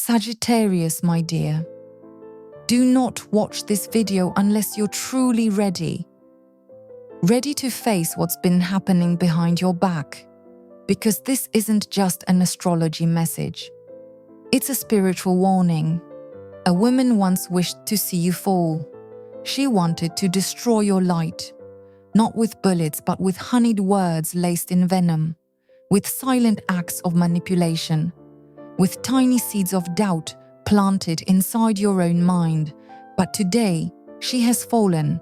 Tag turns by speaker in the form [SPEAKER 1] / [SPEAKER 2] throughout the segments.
[SPEAKER 1] Sagittarius, my dear, do not watch this video unless you're truly ready. Ready to face what's been happening behind your back. Because this isn't just an astrology message. It's a spiritual warning. A woman once wished to see you fall. She wanted to destroy your light. Not with bullets, but with honeyed words laced in venom. With silent acts of manipulation. With tiny seeds of doubt planted inside your own mind. But today, she has fallen,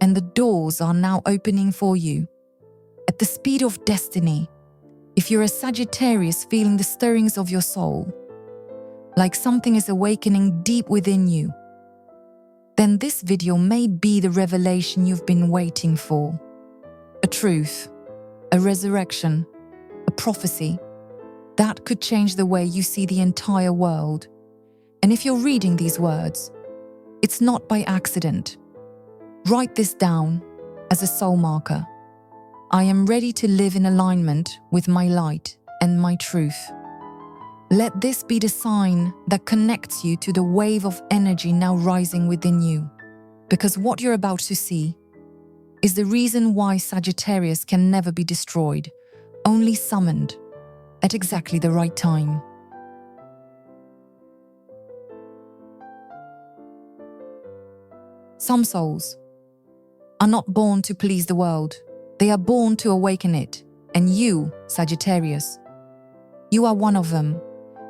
[SPEAKER 1] and the doors are now opening for you. At the speed of destiny, if you're a Sagittarius feeling the stirrings of your soul, like something is awakening deep within you, then this video may be the revelation you've been waiting for. A truth, a resurrection, a prophecy that could change the way you see the entire world. And if you're reading these words, it's not by accident. Write this down as a soul marker. I am ready to live in alignment with my light and my truth. Let this be the sign that connects you to the wave of energy now rising within you. Because what you're about to see is the reason why Sagittarius can never be destroyed, only summoned at exactly the right time. Some souls are not born to please the world. They are born to awaken it. And you, Sagittarius, you are one of them.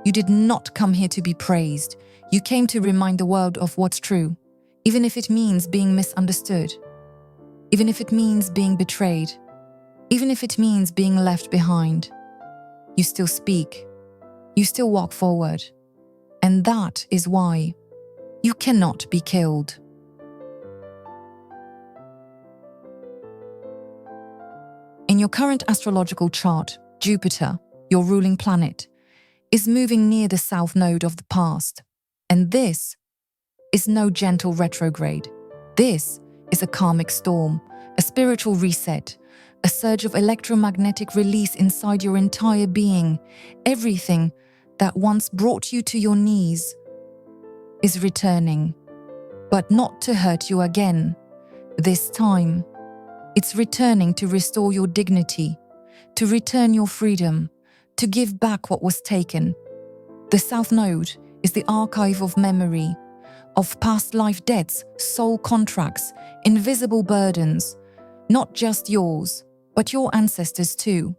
[SPEAKER 1] You did not come here to be praised. You came to remind the world of what's true, even if it means being misunderstood, even if it means being betrayed, even if it means being left behind. You still speak. You still walk forward. And that is why you cannot be killed. In your current astrological chart, Jupiter, your ruling planet, is moving near the south node of the past. And this is no gentle retrograde. This is a karmic storm, a spiritual reset, a surge of electromagnetic release inside your entire being. Everything that once brought you to your knees is returning, but not to hurt you again. This time, it's returning to restore your dignity, to return your freedom, to give back what was taken. The South Node is the archive of memory, of past life debts, soul contracts, invisible burdens, not just yours, but your ancestors too.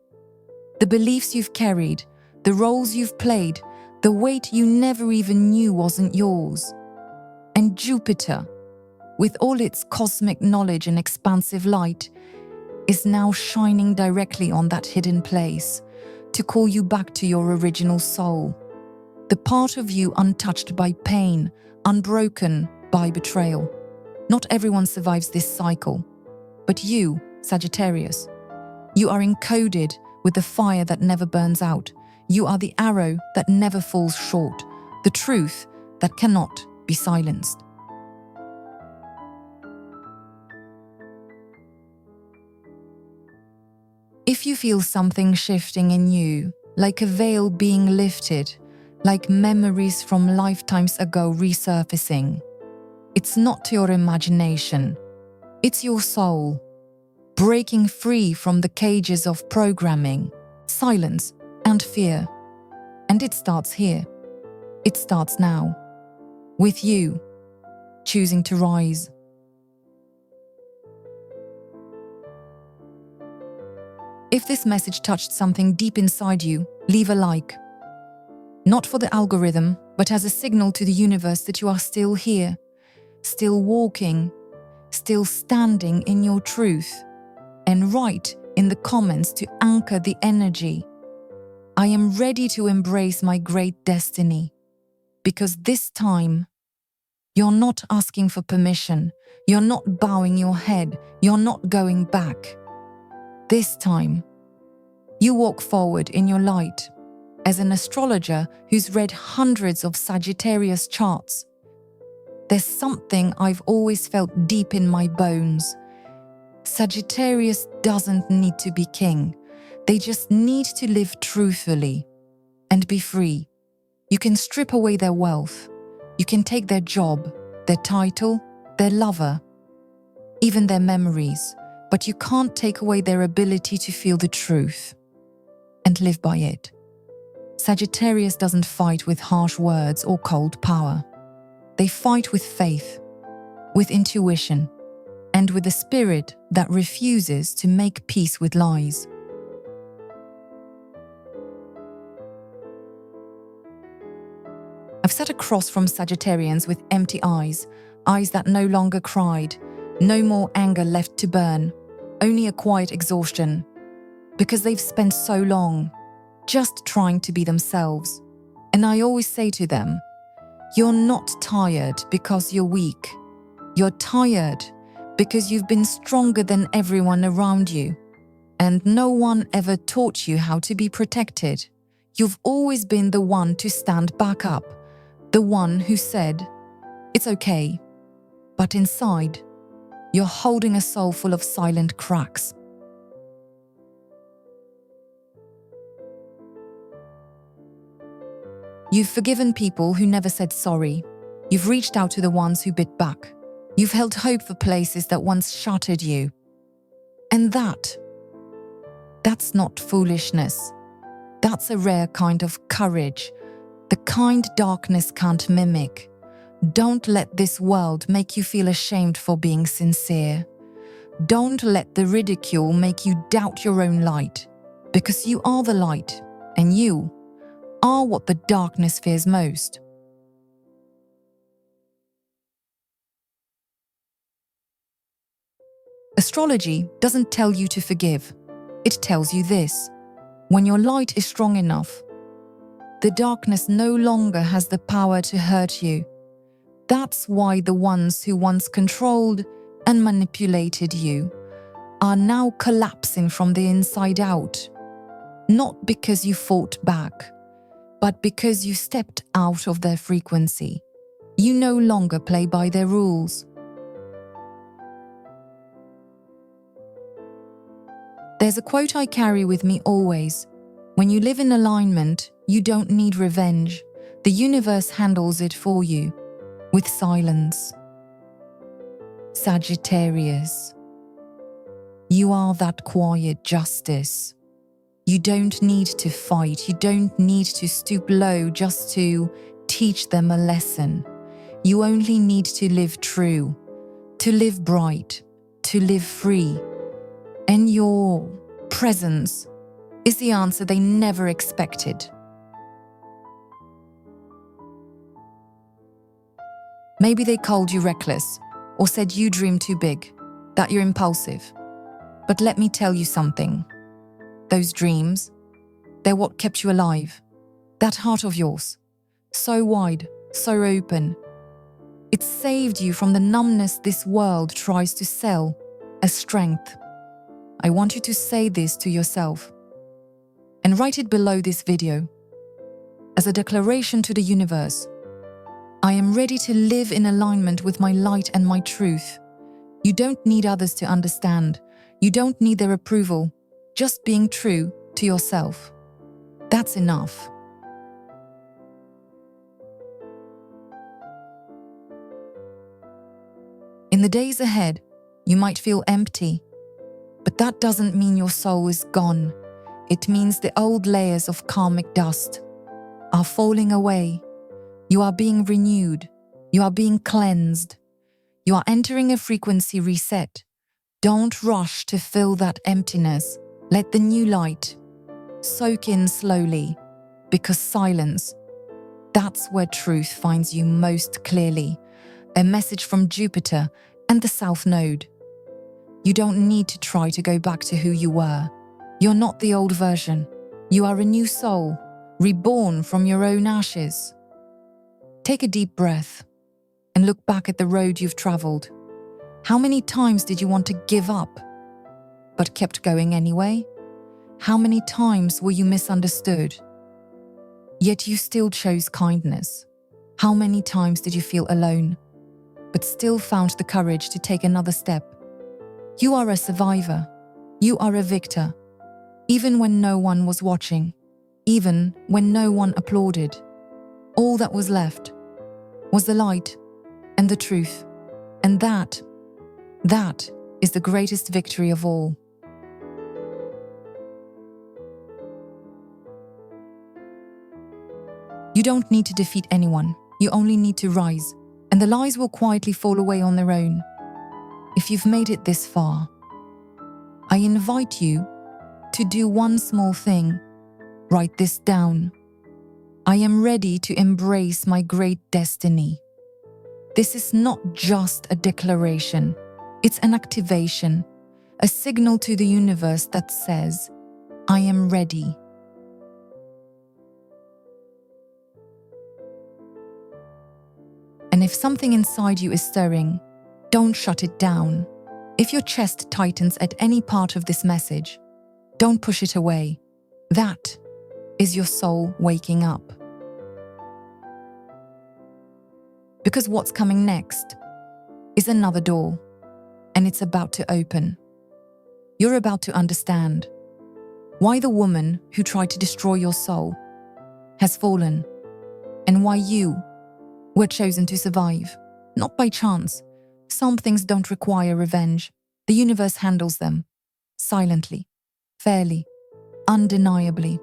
[SPEAKER 1] The beliefs you've carried, the roles you've played, the weight you never even knew wasn't yours. And Jupiter, with all its cosmic knowledge and expansive light, is now shining directly on that hidden place to call you back to your original soul, the part of you untouched by pain, unbroken by betrayal. Not everyone survives this cycle, but you, Sagittarius, you are encoded with the fire that never burns out. You are the arrow that never falls short, the truth that cannot be silenced. If you feel something shifting in you, like a veil being lifted, like memories from lifetimes ago resurfacing, it's not your imagination, it's your soul, breaking free from the cages of programming, silence, and fear. And it starts here. It starts now, with you choosing to rise. If this message touched something deep inside you, leave a like. Not for the algorithm, but as a signal to the universe that you are still here, still walking, still standing in your truth. And write in the comments to anchor the energy. I am ready to embrace my great destiny. Because this time, you're not asking for permission. You're not bowing your head. You're not going back. This time, you walk forward in your light. As an astrologer who's read hundreds of Sagittarius charts, there's something I've always felt deep in my bones. Sagittarius doesn't need to be king. They just need to live truthfully and be free. You can strip away their wealth. You can take their job, their title, their lover, even their memories, but you can't take away their ability to feel the truth and live by it. Sagittarius doesn't fight with harsh words or cold power. They fight with faith, with intuition, and with a spirit that refuses to make peace with lies. I've sat across from Sagittarians with empty eyes, eyes that no longer cried, no more anger left to burn, only a quiet exhaustion, because they've spent so long just trying to be themselves. And I always say to them, you're not tired because you're weak. You're tired because you've been stronger than everyone around you, and no one ever taught you how to be protected. You've always been the one to stand back up, the one who said, it's okay, but inside, you're holding a soul full of silent cracks. You've forgiven people who never said sorry. You've reached out to the ones who bit back. You've held hope for places that once shattered you. And that's not foolishness. That's a rare kind of courage, the kind darkness can't mimic. Don't let this world make you feel ashamed for being sincere. Don't let the ridicule make you doubt your own light, because you are the light, and you are what the darkness fears most. Astrology doesn't tell you to forgive. It tells you this: when your light is strong enough, the darkness no longer has the power to hurt you. That's why the ones who once controlled and manipulated you are now collapsing from the inside out. Not because you fought back, but because you stepped out of their frequency. You no longer play by their rules. There's a quote I carry with me always: when you live in alignment, you don't need revenge. The universe handles it for you, with silence. Sagittarius, you are that quiet justice. You don't need to fight. You don't need to stoop low just to teach them a lesson. You only need to live true, to live bright, to live free. And your presence is the answer they never expected. Maybe they called you reckless, or said you dream too big, that you're impulsive. But let me tell you something. Those dreams, they're what kept you alive. That heart of yours, so wide, so open. It saved you from the numbness this world tries to sell as strength. I want you to say this to yourself and write it below this video as a declaration to the universe. I am ready to live in alignment with my light and my truth. You don't need others to understand. You don't need their approval. Just being true to yourself. That's enough. In the days ahead, you might feel empty, but that doesn't mean your soul is gone. It means the old layers of karmic dust are falling away. You are being renewed. You are being cleansed. You are entering a frequency reset. Don't rush to fill that emptiness. Let the new light soak in slowly, because silence, that's where truth finds you most clearly. A message from Jupiter and the South Node. You don't need to try to go back to who you were. You're not the old version. You are a new soul, reborn from your own ashes. Take a deep breath and look back at the road you've traveled. How many times did you want to give up, but kept going anyway? How many times were you misunderstood, yet you still chose kindness? How many times did you feel alone, but still found the courage to take another step? You are a survivor. You are a victor. Even when no one was watching, even when no one applauded. All that was left was the light and the truth. And that is the greatest victory of all. You don't need to defeat anyone. You only need to rise, and the lies will quietly fall away on their own. If you've made it this far, I invite you to do one small thing. Write this down. I am ready to embrace my great destiny. This is not just a declaration. It's an activation, a signal to the universe that says, I am ready. And if something inside you is stirring, don't shut it down. If your chest tightens at any part of this message, don't push it away. That is your soul waking up. Because what's coming next is another door, and it's about to open. You're about to understand why the woman who tried to destroy your soul has fallen, and why you were chosen to survive, not by chance. Some things don't require revenge. The universe handles them silently, fairly, undeniably.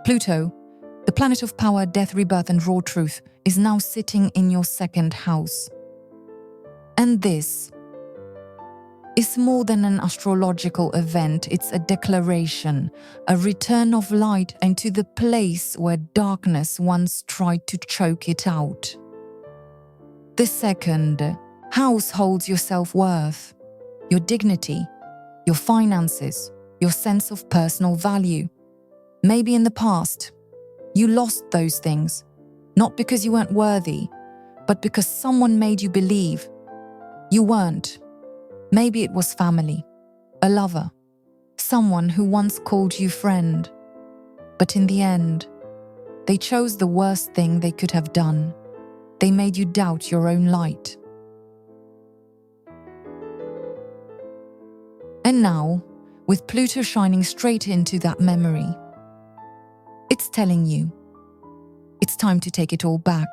[SPEAKER 1] Pluto, the planet of power, death, rebirth, and raw truth, is now sitting in your second house. And this is more than an astrological event. It's a declaration, a return of light into the place where darkness once tried to choke it out. The second house holds your self-worth, your dignity, your finances, your sense of personal value. Maybe in the past, you lost those things, not because you weren't worthy, but because someone made you believe you weren't. Maybe it was family, a lover, someone who once called you friend. But in the end, they chose the worst thing they could have done. They made you doubt your own light. And now, with Pluto shining straight into that memory, it's telling you, it's time to take it all back.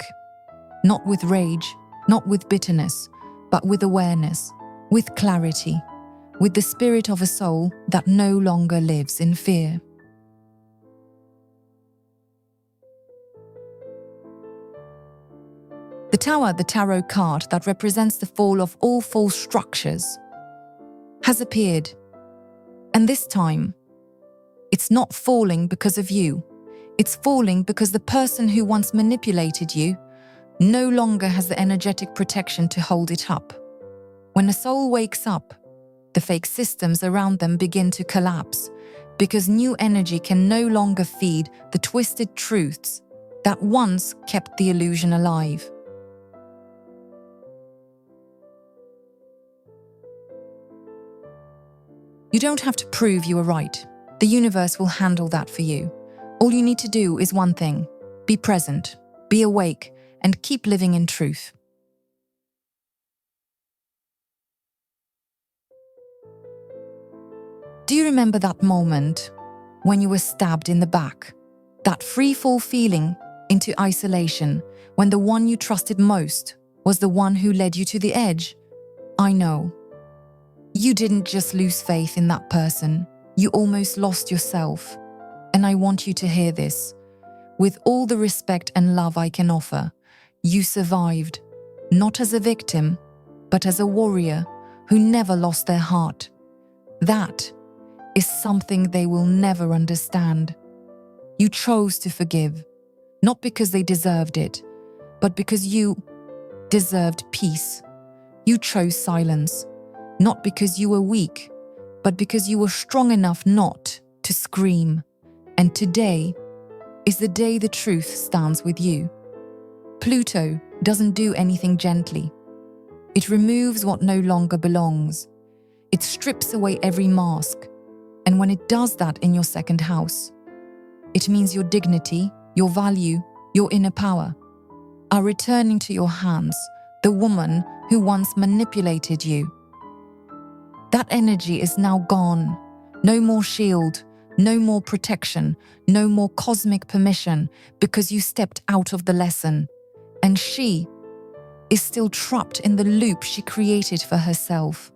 [SPEAKER 1] Not with rage, not with bitterness, but with awareness, with clarity, with the spirit of a soul that no longer lives in fear. The Tower, the tarot card that represents the fall of all false structures, has appeared. And this time, it's not falling because of you. It's falling because the person who once manipulated you no longer has the energetic protection to hold it up. When a soul wakes up, the fake systems around them begin to collapse because new energy can no longer feed the twisted truths that once kept the illusion alive. You don't have to prove you are right. The universe will handle that for you. All you need to do is one thing: be present, be awake, and keep living in truth. Do you remember that moment when you were stabbed in the back? That free-fall feeling into isolation when the one you trusted most was the one who led you to the edge? I know. You didn't just lose faith in that person, you almost lost yourself. And I want you to hear this. With all the respect and love I can offer, you survived, not as a victim, but as a warrior who never lost their heart. That is something they will never understand. You chose to forgive, not because they deserved it, but because you deserved peace. You chose silence, not because you were weak, but because you were strong enough not to scream. And today is the day the truth stands with you. Pluto doesn't do anything gently. It removes what no longer belongs. It strips away every mask. And when it does that in your second house, it means your dignity, your value, your inner power are returning to your hands, the woman who once manipulated you. That energy is now gone. No more shield, No more protection, no more cosmic permission because you stepped out of the lesson. And she is still trapped in the loop she created for herself.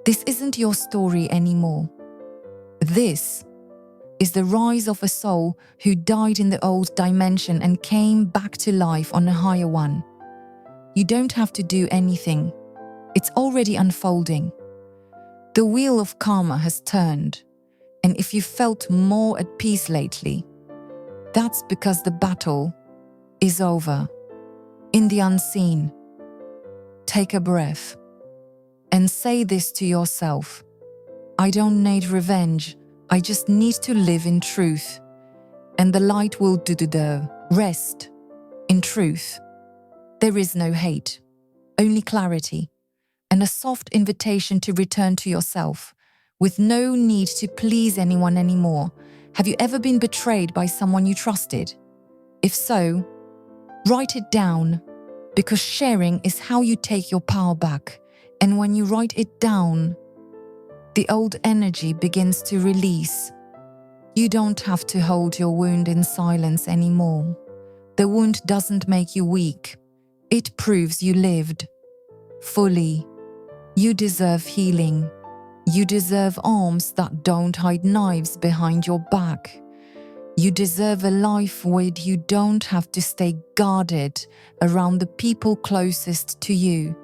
[SPEAKER 1] This isn't your story anymore. This is the rise of a soul who died in the old dimension and came back to life on a higher one. You don't have to do anything. It's already unfolding. The wheel of karma has turned, and if you felt more at peace lately, that's because the battle is over. In the unseen, take a breath and say this to yourself: I don't need revenge, I just need to live in truth. And the light will do the rest. In truth, there is no hate, only clarity, and a soft invitation to return to yourself, with no need to please anyone anymore. Have you ever been betrayed by someone you trusted? If so, write it down, because sharing is how you take your power back. And when you write it down, the old energy begins to release. You don't have to hold your wound in silence anymore. The wound doesn't make you weak. It proves you lived fully. You deserve healing. You deserve arms that don't hide knives behind your back. You deserve a life where you don't have to stay guarded around the people closest to you.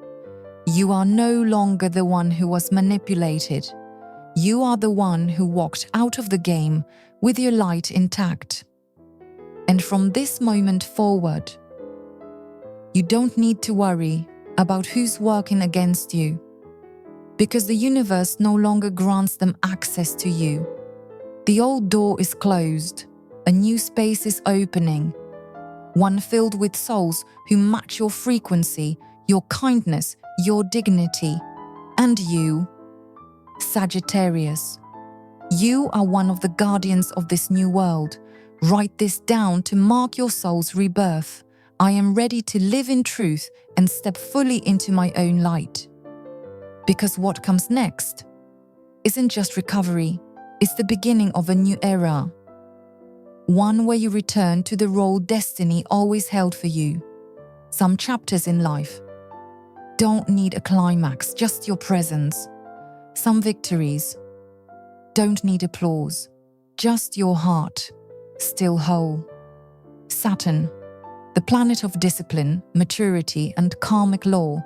[SPEAKER 1] You are no longer the one who was manipulated. You are the one who walked out of the game with your light intact. And from this moment forward, you don't need to worry about who's working against you, because the universe no longer grants them access to you. The old door is closed, a new space is opening, one filled with souls who match your frequency, your kindness, your dignity. And you, Sagittarius, you are one of the guardians of this new world. Write this down to mark your soul's rebirth. I am ready to live in truth and step fully into my own light. Because what comes next isn't just recovery, it's the beginning of a new era. One where you return to the role destiny always held for you. Some chapters in life don't need a climax, just your presence. Some victories don't need applause, just your heart, still whole. Saturn, the planet of discipline, maturity, and karmic law,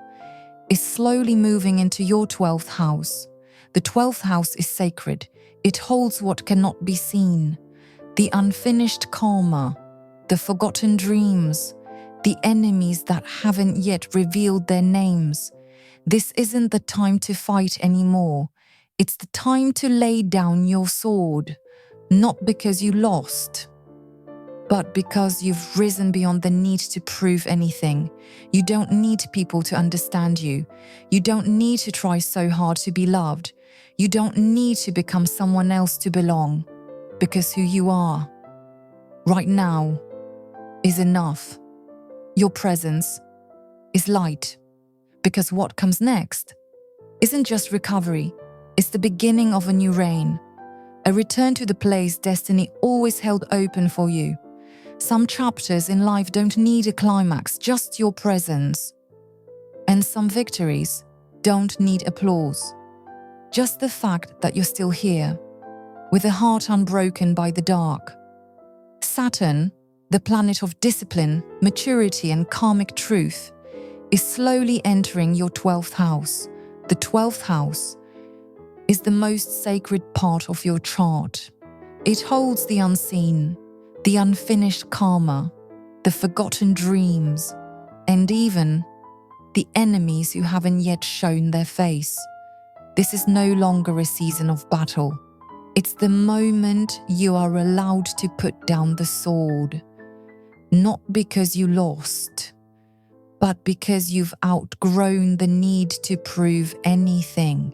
[SPEAKER 1] is slowly moving into your 12th house. The 12th house is sacred. It holds what cannot be seen, the unfinished karma, the forgotten dreams, the enemies that haven't yet revealed their names. This isn't the time to fight anymore. It's the time to lay down your sword, not because you lost, but because you've risen beyond the need to prove anything. You don't need people to understand you. You don't need to try so hard to be loved. You don't need to become someone else to belong, because who you are right now is enough. Your presence is light, because what comes next isn't just recovery, it's the beginning of a new reign, a return to the place destiny always held open for you. Some chapters in life don't need a climax, just your presence. And some victories don't need applause, just the fact that you're still here, with a heart unbroken by the dark. Saturn, the planet of discipline, maturity, and karmic truth, is slowly entering your 12th house. The 12th house is the most sacred part of your chart. It holds the unseen, the unfinished karma, the forgotten dreams, and even the enemies who haven't yet shown their face. This is no longer a season of battle. It's the moment you are allowed to put down the sword, not because you lost, but because you've outgrown the need to prove anything.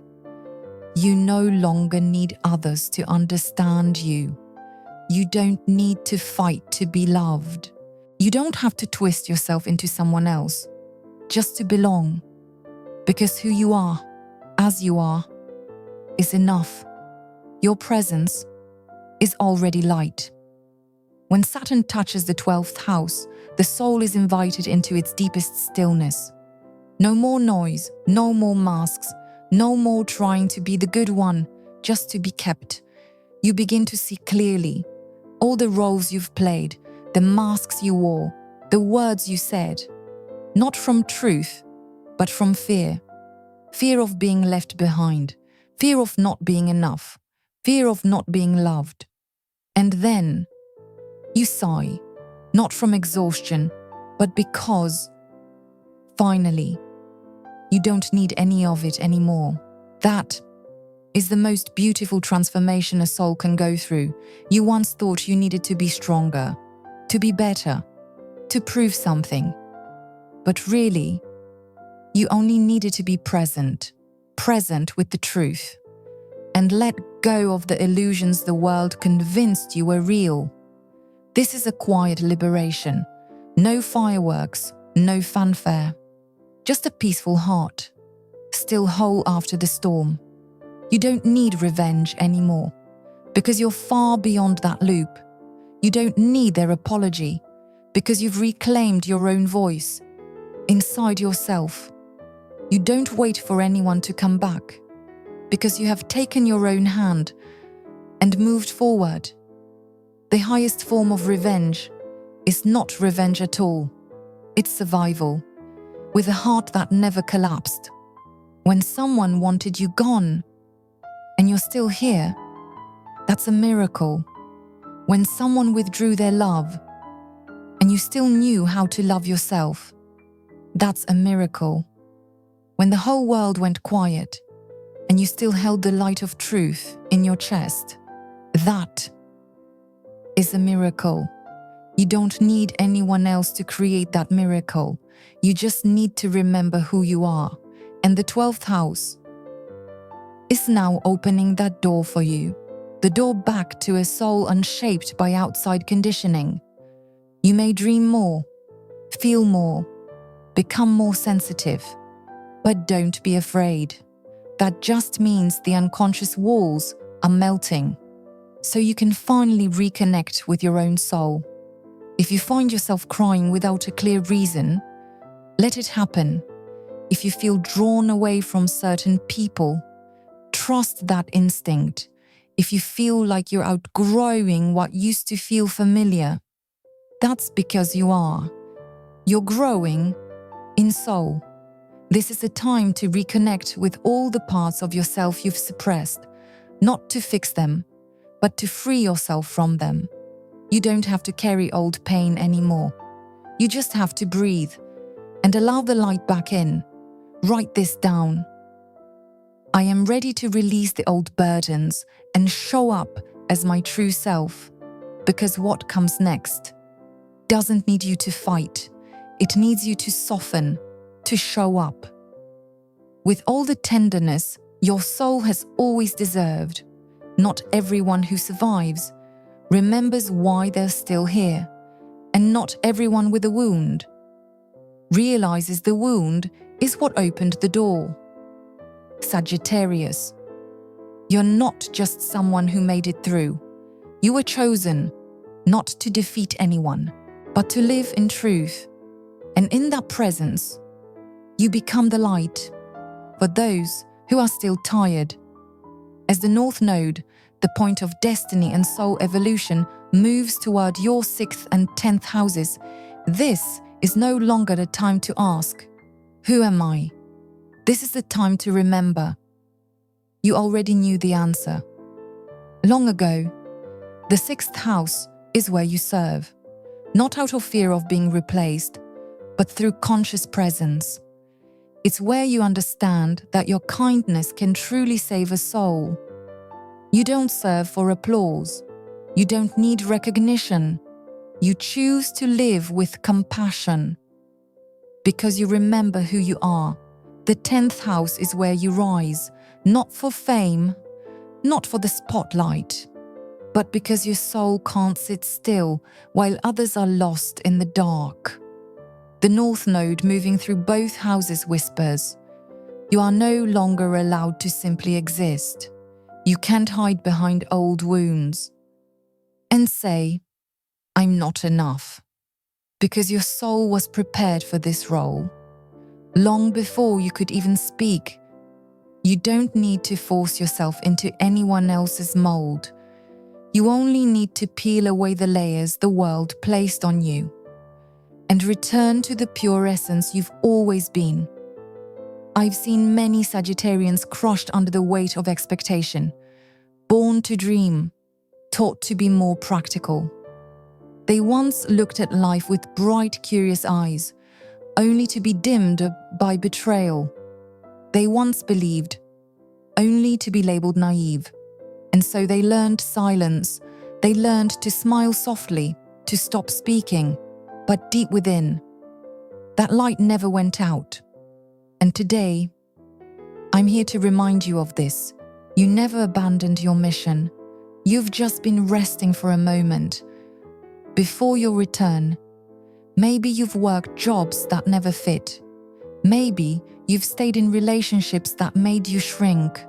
[SPEAKER 1] You no longer need others to understand you. You don't need to fight to be loved. You don't have to twist yourself into someone else just to belong, because who you are, as you are, is enough. Your presence is already light. When Saturn touches the 12th house, the soul is invited into its deepest stillness. No more noise, no more masks, no more trying to be the good one, just to be kept. You begin to see clearly all the roles you've played, the masks you wore, the words you said, not from truth, but from fear. Fear of being left behind, fear of not being enough, fear of not being loved. And then you sigh, not from exhaustion, but because, finally, you don't need any of it anymore. That is the most beautiful transformation a soul can go through. You once thought you needed to be stronger, to be better, to prove something. But really, you only needed to be present with the truth, and let go of the illusions the world convinced you were real. This is a quiet liberation. No fireworks, no fanfare. Just a peaceful heart, still whole after the storm. You don't need revenge anymore, because you're far beyond that loop. You don't need their apology, because you've reclaimed your own voice inside yourself. You don't wait for anyone to come back, because you have taken your own hand and moved forward. The highest form of revenge is not revenge at all. It's survival, with a heart that never collapsed. When someone wanted you gone, and you're still here, that's a miracle. When someone withdrew their love, and you still knew how to love yourself, that's a miracle. When the whole world went quiet, and you still held the light of truth in your chest, that is a miracle. You don't need anyone else to create that miracle. You just need to remember who you are. And the 12th house is now opening that door for you. The door back to a soul unshaped by outside conditioning. You may dream more, feel more, become more sensitive. But don't be afraid. That just means the unconscious walls are melting, so you can finally reconnect with your own soul. If you find yourself crying without a clear reason, let it happen. If you feel drawn away from certain people, trust that instinct. If you feel like you're outgrowing what used to feel familiar, that's because you are. You're growing in soul. This is a time to reconnect with all the parts of yourself you've suppressed, not to fix them, but to free yourself from them. You don't have to carry old pain anymore. You just have to breathe and allow the light back in. Write this down. I am ready to release the old burdens and show up as my true self, because what comes next doesn't need you to fight. It needs you to soften, to show up with all the tenderness your soul has always deserved. Not everyone who survives remembers why they're still here, and not everyone with a wound realizes the wound is what opened the door. Sagittarius, you're not just someone who made it through. You were chosen not to defeat anyone, but to live in truth. And in that presence, you become the light for those who are still tired. As the North Node, the point of destiny and soul evolution, moves toward your 6th and 10th houses, this is no longer the time to ask, "Who am I?" This is the time to remember. You already knew the answer. Long ago, the 6th house is where you serve, not out of fear of being replaced, but through conscious presence. It's where you understand that your kindness can truly save a soul. You don't serve for applause. You don't need recognition. You choose to live with compassion because you remember who you are. The 10th house is where you rise, not for fame, not for the spotlight, but because your soul can't sit still while others are lost in the dark. The North Node moving through both houses whispers, you are no longer allowed to simply exist. You can't hide behind old wounds. and say, I'm not enough. Because your soul was prepared for this role. Long before you could even speak. You don't need to force yourself into anyone else's mold. You only need to peel away the layers the world placed on you and return to the pure essence you've always been. I've seen many Sagittarians crushed under the weight of expectation, born to dream, taught to be more practical. They once looked at life with bright, curious eyes, only to be dimmed by betrayal. They once believed, only to be labeled naive. And so they learned silence. They learned to smile softly, to stop speaking, but deep within, that light never went out. And today, I'm here to remind you of this. You never abandoned your mission. You've just been resting for a moment. Before your return, maybe you've worked jobs that never fit. Maybe you've stayed in relationships that made you shrink.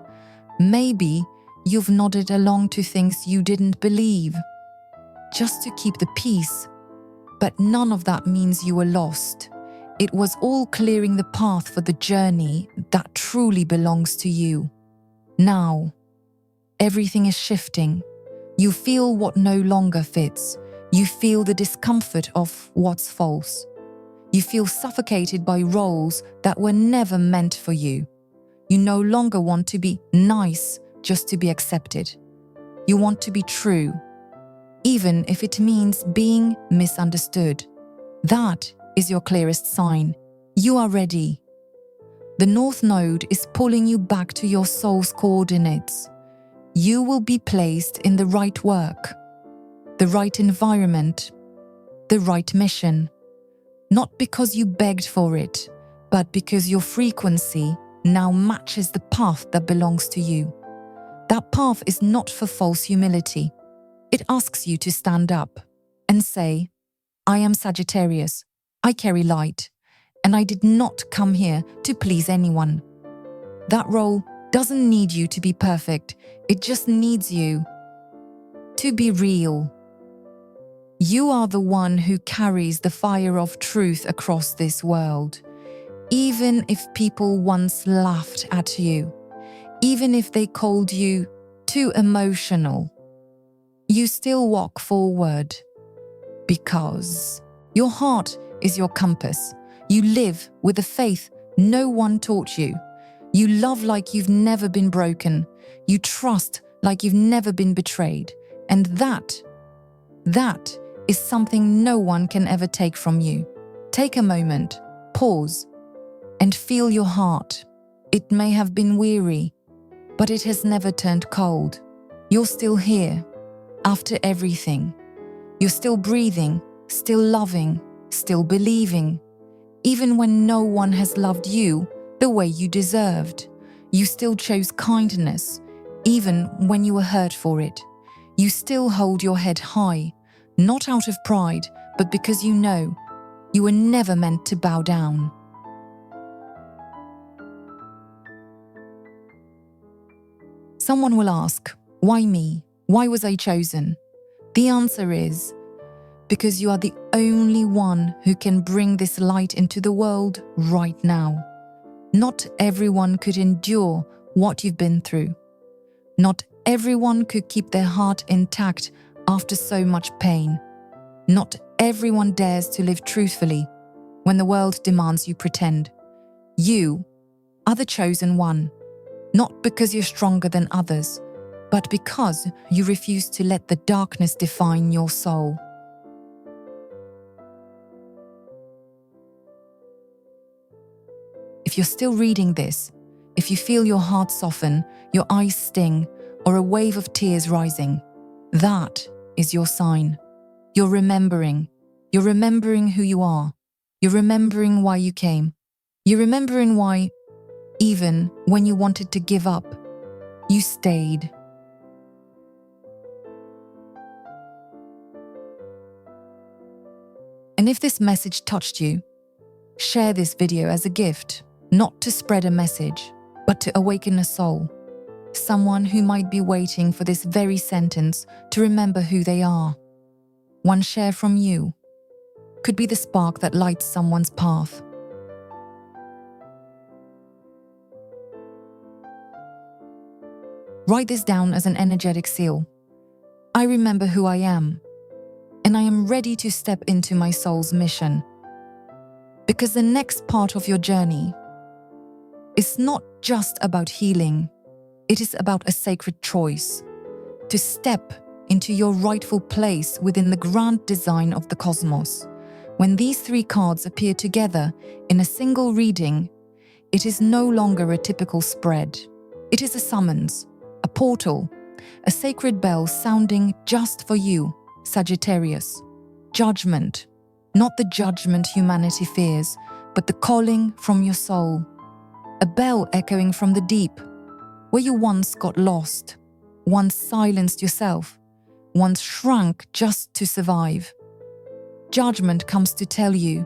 [SPEAKER 1] Maybe you've nodded along to things you didn't believe, just to keep the peace. But none of that means you were lost. It was all clearing the path for the journey that truly belongs to you. Now, everything is shifting. You feel what no longer fits. You feel the discomfort of what's false. You feel suffocated by roles that were never meant for you. You no longer want to be nice just to be accepted. You want to be true, even if it means being misunderstood. That is your clearest sign. You are ready. The North Node is pulling you back to your soul's coordinates. You will be placed in the right work, the right environment, the right mission. Not because you begged for it, but because your frequency now matches the path that belongs to you. That path is not for false humility. It asks you to stand up and say, I am Sagittarius, I carry light, and I did not come here to please anyone. That role doesn't need you to be perfect, it just needs you to be real. You are the one who carries the fire of truth across this world. Even if people once laughed at you, even if they called you too emotional, you still walk forward because your heart is your compass. You live with the faith no one taught you. You love like you've never been broken. You trust like you've never been betrayed. And that is something no one can ever take from you. Take a moment, pause, and feel your heart. It may have been weary, but it has never turned cold. You're still here, after everything. You're still breathing, still loving, still believing. Even when no one has loved you the way you deserved, you still chose kindness, even when you were hurt for it. You still hold your head high, not out of pride, but because you know you were never meant to bow down. Someone will ask, why me? Why was I chosen? The answer is, because you are the only one who can bring this light into the world right now. Not everyone could endure what you've been through. Not everyone could keep their heart intact after so much pain. Not everyone dares to live truthfully when the world demands you pretend. You are the chosen one, not because you're stronger than others, but because you refuse to let the darkness define your soul. If you're still reading this, if you feel your heart soften, your eyes sting, or a wave of tears rising, that is your sign. You're remembering. You're remembering who you are. You're remembering why you came. You're remembering why, even when you wanted to give up, you stayed. And if this message touched you, share this video as a gift, not to spread a message, but to awaken a soul. Someone who might be waiting for this very sentence to remember who they are. One share from you could be the spark that lights someone's path. Write this down as an energetic seal. I remember who I am, and I am ready to step into my soul's mission. Because the next part of your journey is not just about healing, it is about a sacred choice to step into your rightful place within the grand design of the cosmos. When these three cards appear together in a single reading, it is no longer a typical spread. It is a summons, a portal, a sacred bell sounding just for you, Sagittarius. Judgment, not the judgment humanity fears, but the calling from your soul. A bell echoing from the deep, where you once got lost, once silenced yourself, once shrank just to survive. Judgment comes to tell you,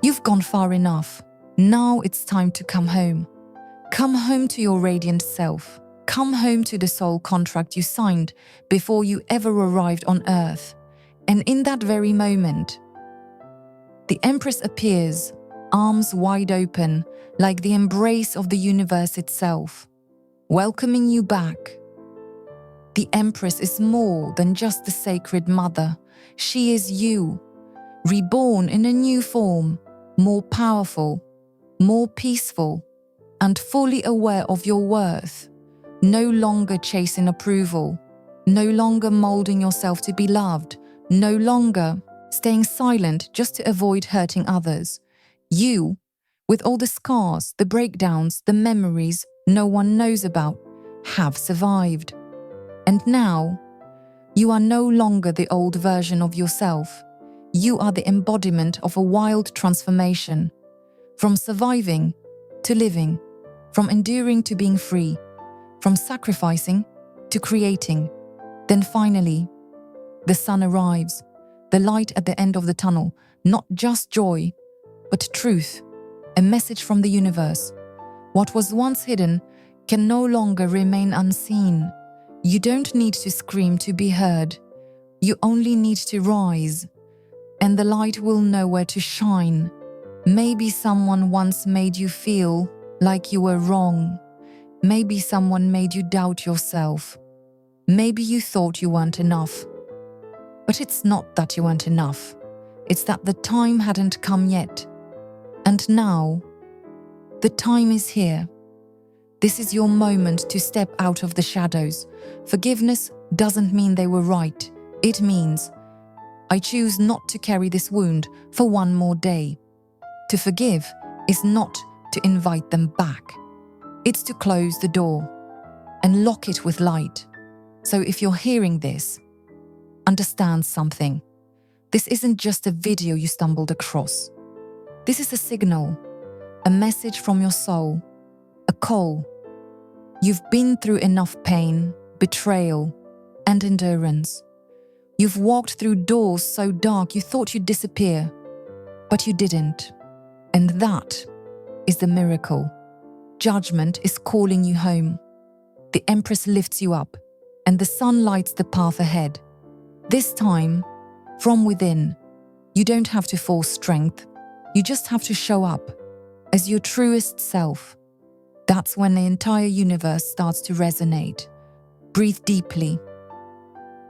[SPEAKER 1] you've gone far enough. Now it's time to come home. Come home to your radiant self. Come home to the soul contract you signed before you ever arrived on Earth. And in that very moment, the Empress appears, arms wide open, like the embrace of the universe itself, welcoming you back. The Empress is more than just the sacred mother. She is you, reborn in a new form, more powerful, more peaceful, and fully aware of your worth. No longer chasing approval, no longer molding yourself to be loved, no longer staying silent just to avoid hurting others. You, with all the scars, the breakdowns, the memories no one knows about, have survived. And now, you are no longer the old version of yourself. You are the embodiment of a wild transformation. From surviving to living, from enduring to being free, from sacrificing to creating. Then finally, the sun arrives, the light at the end of the tunnel, not just joy, but truth, a message from the universe. What was once hidden can no longer remain unseen. You don't need to scream to be heard. You only need to rise, and the light will know where to shine. Maybe someone once made you feel like you were wrong. Maybe someone made you doubt yourself. Maybe you thought you weren't enough. But it's not that you weren't enough. It's that the time hadn't come yet. And now, the time is here. This is your moment to step out of the shadows. Forgiveness doesn't mean they were right. It means, I choose not to carry this wound for one more day. To forgive is not to invite them back. It's to close the door and lock it with light. So if you're hearing this, understand something. This isn't just a video you stumbled across. This is a signal, a message from your soul, a call. You've been through enough pain, betrayal, and endurance. You've walked through doors so dark you thought you'd disappear, but you didn't. And that is the miracle. Judgment is calling you home. The Empress lifts you up, and the sun lights the path ahead. This time, from within. You don't have to force strength. You just have to show up as your truest self. That's when the entire universe starts to resonate. Breathe deeply.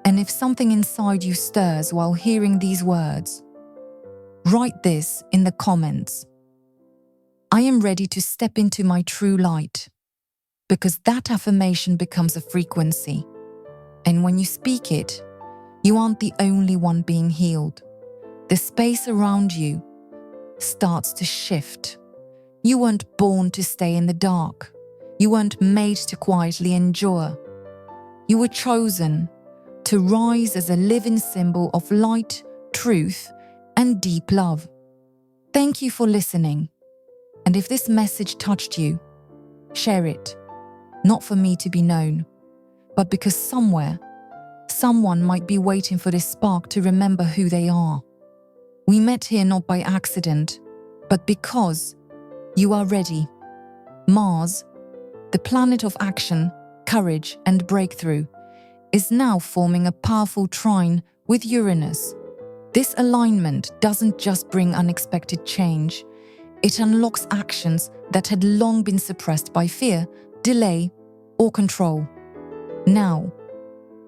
[SPEAKER 1] And if something inside you stirs while hearing these words, write this in the comments. I am ready to step into my true light, because that affirmation becomes a frequency. And when you speak it, you aren't the only one being healed. The space around you starts to shift. You weren't born to stay in the dark. You weren't made to quietly endure. You were chosen to rise as a living symbol of light, truth, and deep love. Thank you for listening. And if this message touched you, share it. Not for me to be known, but because somewhere, someone might be waiting for this spark to remember who they are. We met here not by accident, but because you are ready. Mars, the planet of action, courage and breakthrough, is now forming a powerful trine with Uranus. This alignment doesn't just bring unexpected change, it unlocks actions that had long been suppressed by fear, delay, or control. Now,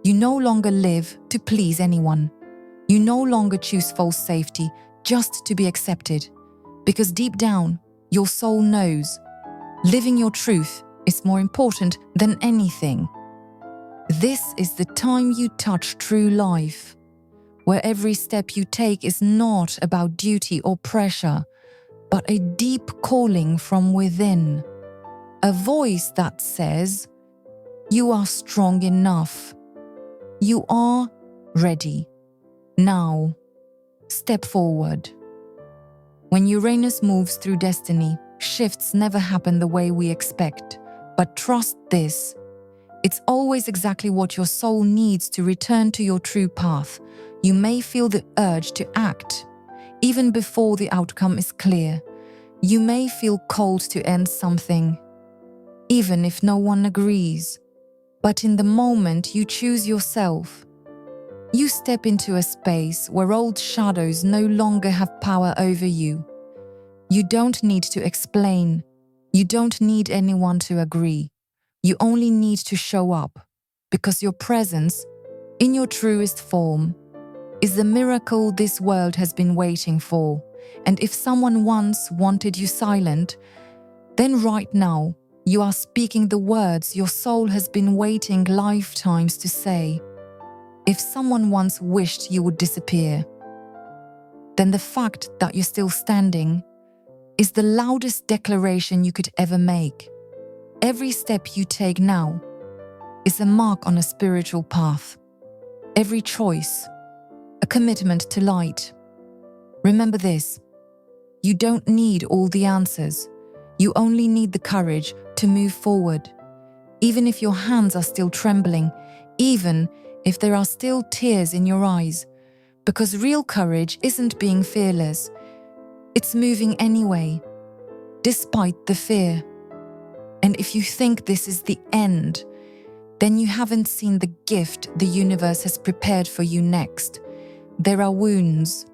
[SPEAKER 1] you no longer live to please anyone. You no longer choose false safety just to be accepted, because deep down, your soul knows living your truth is more important than anything. This is the time you touch true life, where every step you take is not about duty or pressure, but a deep calling from within. A voice that says, "You are strong enough. You are ready. Now, step forward." When Uranus moves through destiny, shifts never happen the way we expect. But trust this, it's always exactly what your soul needs to return to your true path. You may feel the urge to act, even before the outcome is clear. You may feel called to end something, even if no one agrees. But in the moment you choose yourself, you step into a space where old shadows no longer have power over you. You don't need to explain. You don't need anyone to agree. You only need to show up, because your presence, in your truest form, is the miracle this world has been waiting for. And if someone once wanted you silent, then right now you are speaking the words your soul has been waiting lifetimes to say. If someone once wished you would disappear, then the fact that you're still standing is the loudest declaration you could ever make. Every step you take now is a mark on a spiritual path. Every choice, a commitment to light. Remember this, you don't need all the answers. You only need the courage to move forward. Even if your hands are still trembling, even if there are still tears in your eyes, because real courage isn't being fearless. It's moving anyway, despite the fear. And if you think this is the end, then you haven't seen the gift the universe has prepared for you next. There are wounds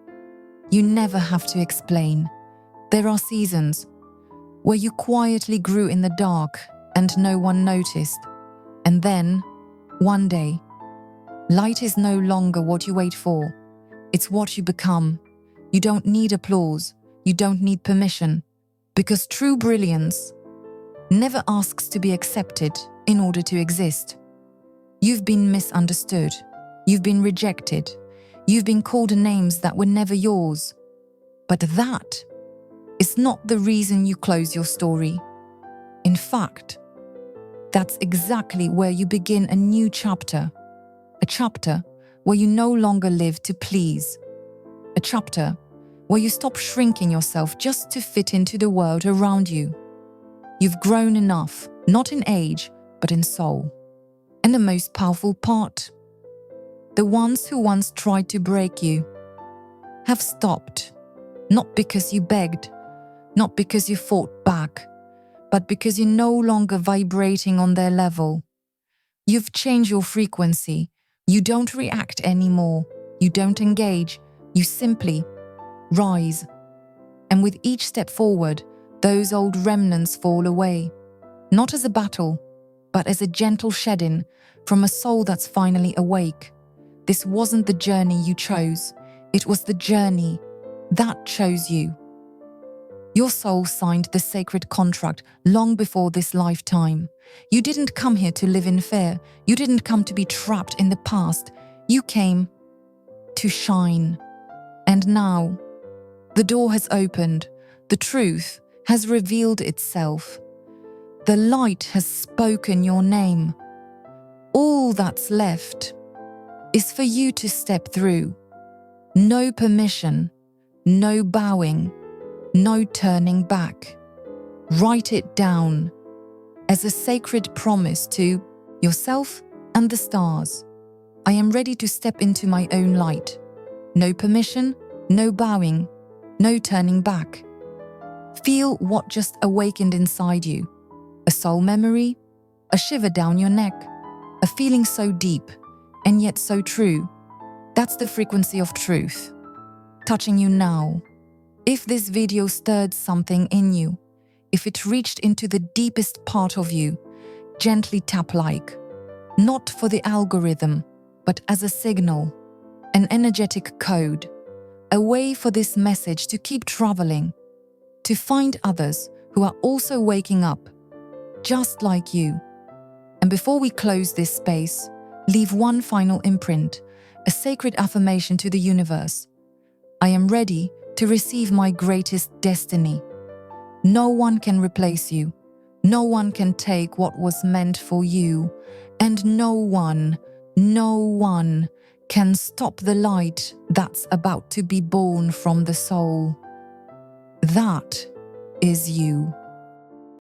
[SPEAKER 1] you never have to explain. There are seasons where you quietly grew in the dark and no one noticed. And then, one day, light is no longer what you wait for. It's what you become. You don't need applause. You don't need permission. Because true brilliance never asks to be accepted in order to exist. You've been misunderstood. You've been rejected. You've been called names that were never yours. But that is not the reason you close your story. In fact, that's exactly where you begin a new chapter. A chapter where you no longer live to please. A chapter where you stop shrinking yourself just to fit into the world around you. You've grown enough, not in age, but in soul. And the most powerful part, the ones who once tried to break you have stopped, not because you begged, not because you fought back, but because you're no longer vibrating on their level. You've changed your frequency. You don't react anymore. You don't engage. You simply rise. And with each step forward, those old remnants fall away. Not as a battle, but as a gentle shedding from a soul that's finally awake. This wasn't the journey you chose. It was the journey that chose you. Your soul signed the sacred contract long before this lifetime. You didn't come here to live in fear. You didn't come to be trapped in the past. You came to shine. And now, the door has opened. The truth has revealed itself. The light has spoken your name. All that's left is for you to step through. No permission, no bowing, no turning back. Write it down as a sacred promise to yourself and the stars. I am ready to step into my own light. No permission, no bowing, no turning back. Feel what just awakened inside you. A soul memory, a shiver down your neck, a feeling so deep and yet so true. That's the frequency of truth, touching you now. If this video stirred something in you, if it reached into the deepest part of you, gently tap like, not for the algorithm, but as a signal, an energetic code, a way for this message to keep traveling, to find others who are also waking up, just like you. And before we close this space, leave one final imprint, a sacred affirmation to the universe. I am ready to receive my greatest destiny. No one can replace you. No one can take what was meant for you. And no one can stop the light that's about to be born from the soul. That is you.